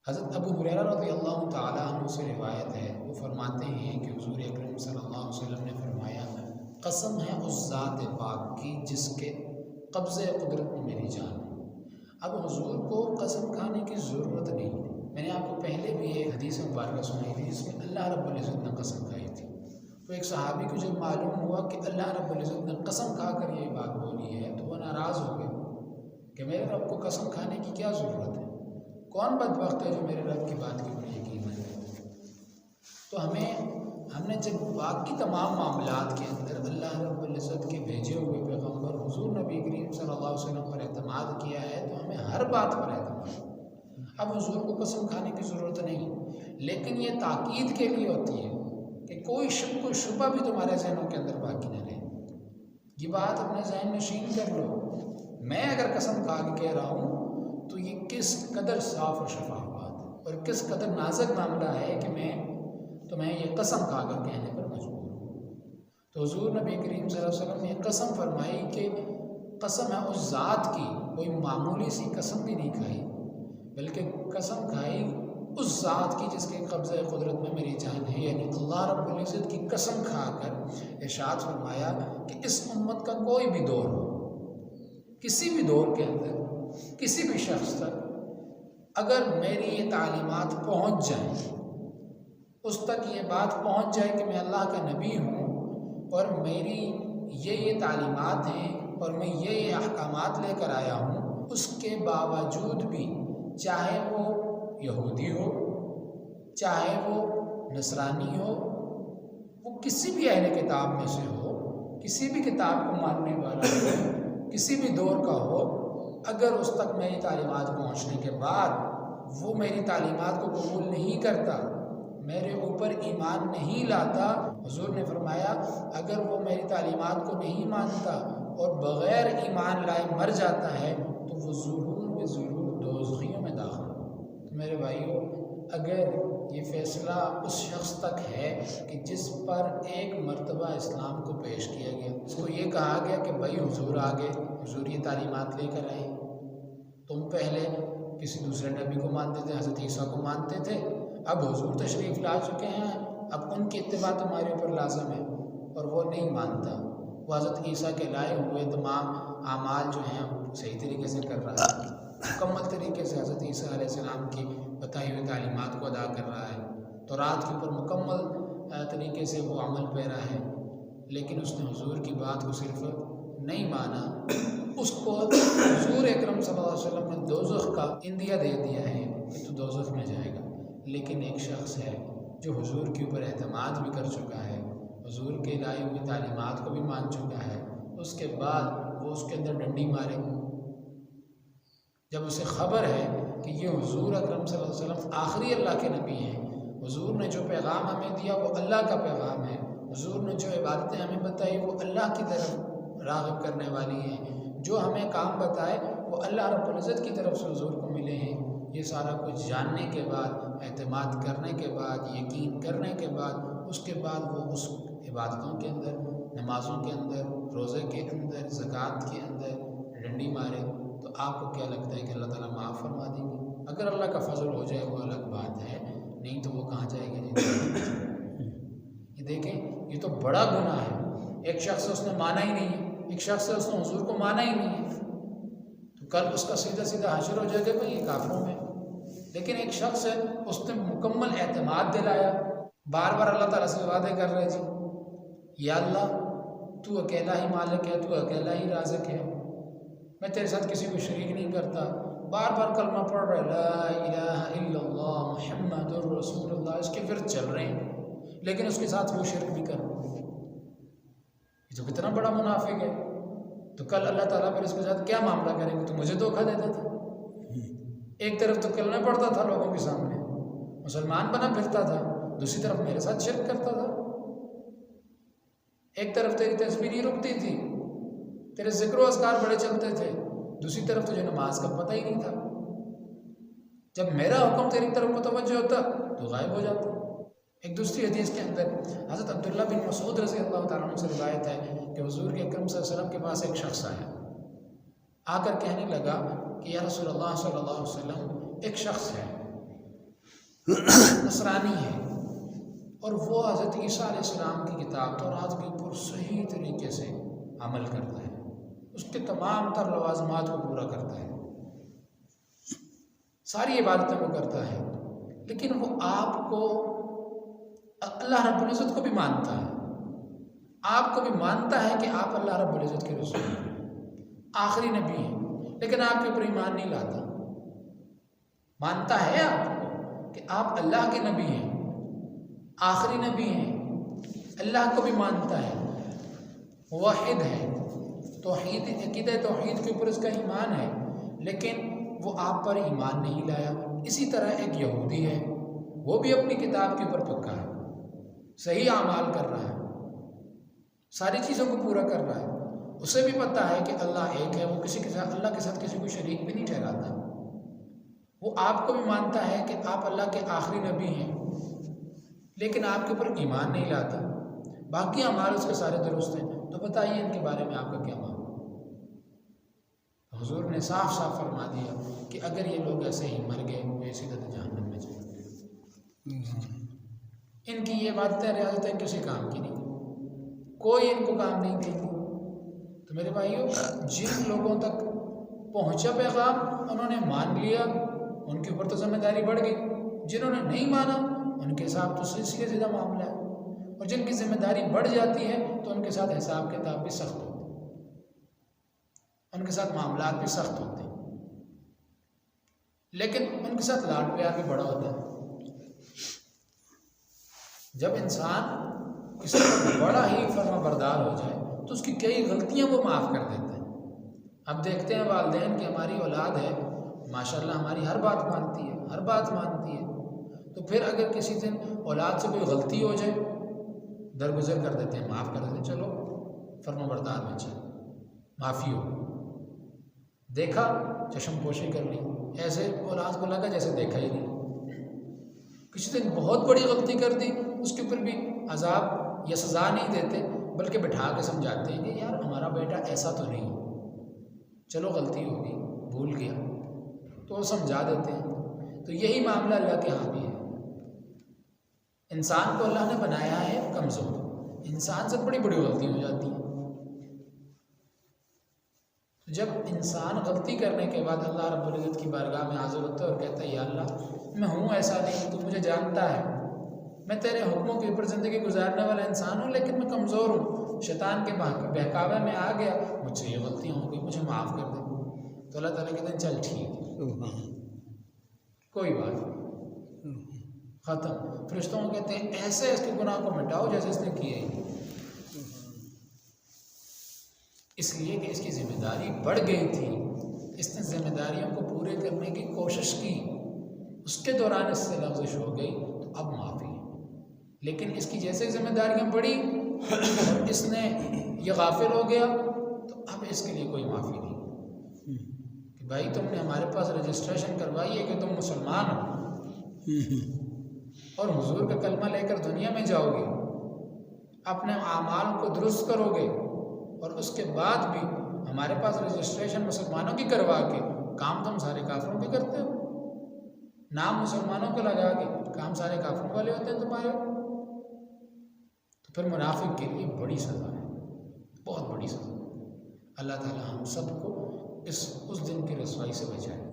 حضرت ابو ہریرہ رضی اللہ تعالیٰ عنہ سے روایت ہے، وہ فرماتے ہیں کہ حضور اکرم صلی اللہ علیہ وسلم نے فرمایا، قسم ہے اس ذات پاک کی جس کے قبضے قدرت میں میری جان ہے۔ اب حضور کو قسم کھانے کی ضرورت نہیں۔ میں نے آپ کو پہلے بھی ایک حدیث مبارکہ سنائی تھی جس میں اللہ رب العزت نے قسم کھائی تھی، تو ایک صحابی کو جب معلوم ہوا کہ اللہ رب العزت نے قسم کھا کر یہ بات بولی ہے تو وہ ناراض ہو گئے کہ میرے رب کو قسم کھانے کی کیا ضرورت ہے، کون بدبخت ہے جو میرے رب کی بات کے اوپر یقین نہ کرے۔ تو ہم نے جب باقی تمام معاملات کے اندر اللہ رب العزت کے بھیجے ہوئے پیغمبر حضور نبی کریم صلی اللہ علیہ وسلم پر اعتماد کیا ہے تو ہمیں ہر بات پر اعتماد۔ اب حضور کو قسم کھانے کی ضرورت نہیں، لیکن یہ تاکید کے لیے ہوتی ہے کہ کوئی شک و شبہ بھی تمہارے ذہنوں کے اندر باقی نہ رہے۔ یہ بات اپنے ذہن نشین کر لو، میں اگر قسم کھا کے کہہ رہا ہوں تو یہ کس قدر صاف و شفاف بات ہے اور کس قدر نازک معاملہ ہے کہ میں تمہیں یہ قسم کھا کر کہنے پر مجبور ہوں۔ تو حضور نبی کریم صلی اللہ علیہ وسلم نے قسم فرمائی کہ قسم ہے اس ذات کی، کوئی معمولی سی قسم بھی نہیں کھائی بلکہ قسم کھائی اس ذات کی جس کے قبضہ قدرت میں میری جان ہے، یعنی اللہ رب العزت کی قسم کھا کر ارشاد فرمایا کہ اس امت کا کوئی بھی دور ہو، کسی بھی دور کے اندر کسی بھی شخص تک اگر میری یہ تعلیمات پہنچ جائیں، اس تک یہ بات پہنچ جائے کہ میں اللہ کا نبی ہوں اور میری یہ تعلیمات ہیں اور میں یہ احکامات لے کر آیا ہوں، اس کے باوجود بھی چاہے وہ یہودی ہو، چاہے وہ نصرانی ہو، وہ کسی بھی اہل کتاب میں سے ہو، کسی بھی کتاب کو ماننے والا ہو، کسی بھی دور کا ہو، اگر اس تک میری تعلیمات پہنچنے کے بعد وہ میری تعلیمات کو قبول نہیں کرتا، میرے اوپر ایمان نہیں لاتا، حضور نے فرمایا اگر وہ میری تعلیمات کو نہیں مانتا اور بغیر ایمان لائے مر جاتا ہے تو وہ ضرور دوزخیوں میں داخل ہو۔ تو میرے بھائیوں، اگر یہ فیصلہ اس شخص تک ہے کہ جس پر ایک مرتبہ اسلام کو پیش کیا گیا، اس کو یہ کہا گیا کہ بھائی حضور آگے، حضور یہ تعلیمات لے کر آئے، تم پہلے کسی دوسرے نبی کو مانتے تھے، حضرت عیسیٰ کو مانتے تھے، اب حضور تشریف لا چکے ہیں، اب ان کی اتباع تمہارے اوپر لازم ہے، اور وہ نہیں مانتا، وہ حضرت عیسیٰ کے لائے ہوئے تمام اعمال جو ہیں صحیح طریقے سے کر رہا ہے، مکمل طریقے سے حضرت عیسیٰ علیہ السلام کی بتائی ہوئی تعلیمات کو ادا کر رہا ہے، تو رات کے اوپر مکمل طریقے سے وہ عمل پیرا ہے، لیکن اس نے حضور کی بات کو صرف نہیں مانا، اس کو حضور اکرم صلی اللہ علیہ وسلم نے دوزخ کا ایندھیا دے دیا ہے کہ تو دوزخ میں جائے گا۔ لیکن ایک شخص ہے جو حضور کے اوپر اعتماد بھی کر چکا ہے، حضور کے لائی ہوئی تعلیمات کو بھی مان چکا ہے، اس کے بعد وہ اس کے اندر ڈنڈی مارے، جب اسے خبر ہے کہ یہ حضور اکرم صلی اللہ علیہ وسلم آخری اللہ کے نبی ہیں، حضور نے جو پیغام ہمیں دیا وہ اللہ کا پیغام ہے، حضور نے جو عبادتیں ہمیں بتائی وہ اللہ کی طرف راغب کرنے والی ہیں، جو ہمیں کام بتائے وہ اللہ رب العزت کی طرف سے حضور کو ملے ہیں، یہ سارا کچھ جاننے کے بعد، اعتماد کرنے کے بعد، یقین کرنے کے بعد، اس کے بعد وہ اس عبادتوں کے اندر، نمازوں کے اندر، روزے کے اندر، زکوٰۃ کے اندر ڈنڈی مارے، تو آپ کو کیا لگتا ہے کہ اللہ تعالیٰ معاف فرما دیں گے؟ اگر اللہ کا فضل ہو جائے وہ الگ بات ہے، نہیں تو وہ کہاں جائے گا جی؟ یہ دیکھیں، یہ تو بڑا گناہ ہے، ایک شخص اس نے مانا ہی نہیں ہے، ایک شخص ہے اس نے حضور کو مانا ہی نہیں ہے، تو کل اس کا سیدھا حشر ہو جائے گا کہ یہ کافروں میں۔ لیکن ایک شخص ہے اس نے مکمل اعتماد دلایا، بار بار اللہ تعالیٰ سے وعدے کر رہے جی یا اللہ تو اکیلا ہی مالک ہے، تو اکیلا ہی رازق ہے، میں تیرے ساتھ کسی کو شریک نہیں کرتا، بار بار کلمہ پڑھ رہے لا الہ الا اللہ محمد الرسول اللہ، اس کے پھر چل رہے ہیں، لیکن اس کے ساتھ وہ شرک بھی کر رہے ہیں، یہ تو کتنا بڑا منافق ہے۔ تو کل اللہ تعالیٰ پھر اس کے ساتھ کیا معاملہ کریں گے؟ تو مجھے دھوکہ دیتا تھا، ایک طرف تو کلمہ پڑھتا تھا لوگوں کے سامنے، مسلمان بنا پھرتا تھا، دوسری طرف میرے ساتھ شرک کرتا تھا، ایک طرف تیری تسبیح نہیں رکتی تھی، تیرے ذکر و اذکار بڑے چلتے تھے، دوسری طرف تجھے نماز کا پتہ ہی نہیں تھا، جب میرا حکم تیری طرف متوجہ ہوتا تو غائب ہو جاتا۔ ایک دوسری حدیث کے اندر حضرت عبداللہ بن مسعود رضی اللہ تعالیٰ عنہ سے روایت ہے کہ حضور کے اکرم صلی اللہ علیہ وسلم کے پاس ایک شخص آیا، آ کر کہنے لگا کہ یا رسول اللہ صلی اللہ علیہ وسلم، ایک شخص ہے نصرانی ہے، اور وہ حضرت عیسیٰ علیہ السلام کی کتاب تورات کے اوپر صحیح طریقے سے عمل کرتا ہے، اس کے تمام تر لوازمات کو پورا کرتا ہے، ساری عبادتیں وہ کرتا ہے، لیکن وہ آپ کو اللہ رب العزت کو بھی مانتا ہے، آپ کو بھی مانتا ہے کہ آپ اللہ رب العزت کے رسول ہیں، آخری نبی ہیں، لیکن آپ کے اوپر ایمان نہیں لاتا۔ مانتا ہے آپ کو کہ آپ اللہ کے نبی ہیں، آخری نبی ہیں، اللہ کو بھی مانتا ہے، واحد ہے، توحید عقیدہ توحید کے اوپر اس کا ایمان ہے، لیکن وہ آپ پر ایمان نہیں لایا۔ اسی طرح ایک یہودی ہے، وہ بھی اپنی کتاب کے اوپر پکا ہے، صحیح اعمال کر رہا ہے، ساری چیزوں کو پورا کر رہا ہے، اسے بھی پتہ ہے کہ اللہ ایک ہے، وہ کسی کے ساتھ اللہ کے ساتھ کسی کو شریک بھی نہیں ٹھہراتا، وہ آپ کو بھی مانتا ہے کہ آپ اللہ کے آخری نبی ہیں، لیکن آپ کے اوپر ایمان نہیں لاتا، باقی اعمال اس کے سارے درست ہیں۔ تو بتائیے ان کے بارے میں آپ کا کیا معاملہ؟ حضور نے صاف صاف فرما دیا کہ اگر یہ لوگ ایسے ہی مر گئے وہ اسی طرح جہنم میں چلے گئے۔ ان کی یہ باتیں ریاضتیں کسی کام کی نہیں، کوئی ان کو کام نہیں دیں گی۔ تو میرے بھائیوں، جن لوگوں تک پہنچا پیغام انہوں نے مان لیا، ان کے اوپر تو ذمہ داری بڑھ گئی، جنہوں نے نہیں مانا ان کے ساتھ تو اس لیے زیادہ معاملہ ہے، اور جن کی ذمہ داری بڑھ جاتی ہے تو ان کے ساتھ حساب کتاب بھی سخت ہوتے ہیں، ان کے ساتھ معاملات بھی سخت ہوتے ہیں، لیکن ان کے ساتھ لاڈ پیار بھی بڑا ہوتا ہے۔ جب انسان کسی کو بڑا ہی فرما بردار ہو جائے تو اس کی کئی غلطیاں وہ معاف کر دیتے ہیں۔ اب دیکھتے ہیں والدین کہ ہماری اولاد ہے، ماشاءاللہ ہماری ہر بات مانتی ہے، ہر بات مانتی ہے، تو پھر اگر کسی دن اولاد سے کوئی غلطی ہو جائے درگزر کر دیتے ہیں، معاف کر دیتے ہیں، چلو فرما بردار بچے، معافی ہو، دیکھا چشم پوشی کر لی، ایسے اولاد کو لگا جیسے دیکھا ہی نہیں۔ کسی دن بہت بڑی غلطی کر دی، اس کے اوپر بھی عذاب یا سزا نہیں دیتے، بلکہ بٹھا کے سمجھاتے ہیں کہ یار ہمارا بیٹا ایسا تو نہیں، چلو غلطی ہوگی، بھول گیا، تو وہ سمجھا دیتے ہیں۔ تو یہی معاملہ اللہ کے ہاں بھی ہے۔ انسان کو اللہ نے بنایا ہے کمزور، انسان سے بڑی بڑی غلطی ہو جاتی ہے۔ جب انسان غلطی کرنے کے بعد اللہ رب العزت کی بارگاہ میں حاضر ہوتا ہے اور کہتا ہے یا اللہ میں ہوں ایسا نہیں، تو مجھے جانتا ہے، میں تیرے حکموں کے اوپر زندگی گزارنے والا انسان ہوں، لیکن میں کمزور ہوں، شیطان کے بہکاوے میں آ گیا، مجھ سے یہ غلطیاں ہو گئی، مجھے معاف کر دے۔ تو اللہ تعالیٰ کہتے ہیں چل ٹھیک ہے، کوئی بات نہیں، ختم۔ فرشتوں کو کہتے ہیں ایسے اس کے گناہ کو مٹاؤ جیسے اس نے کیے ہی، اس لیے کہ اس کی ذمہ داری بڑھ گئی تھی، اس نے ذمہ داریوں کو پورے کرنے کی کوشش کی، اس کے دوران اس سے لغزش ہو گئی تو اب معافی ہے، لیکن اس کی جیسے ذمہ داریاں بڑھی اور اس نے یہ غافل ہو گیا تو اب اس کے لیے کوئی معافی نہیں کہ بھائی تم نے ہمارے پاس رجسٹریشن کروائی ہے کہ تم مسلمان ہو اور حضور کا کلمہ لے کر دنیا میں جاؤ گے، اپنے اعمال کو درست کرو گے، اور اس کے بعد بھی ہمارے پاس رجسٹریشن مسلمانوں کی کروا کے کام تم سارے کافروں کے کرتے ہو، نام مسلمانوں کو لگا کے کام سارے کافروں والے ہوتے ہیں تمہارے، تو پھر منافق کے لیے بڑی سزا ہے، بہت بڑی سزا۔ اللہ تعالی ہم سب کو اس دن کی رسوائی سے بچائے۔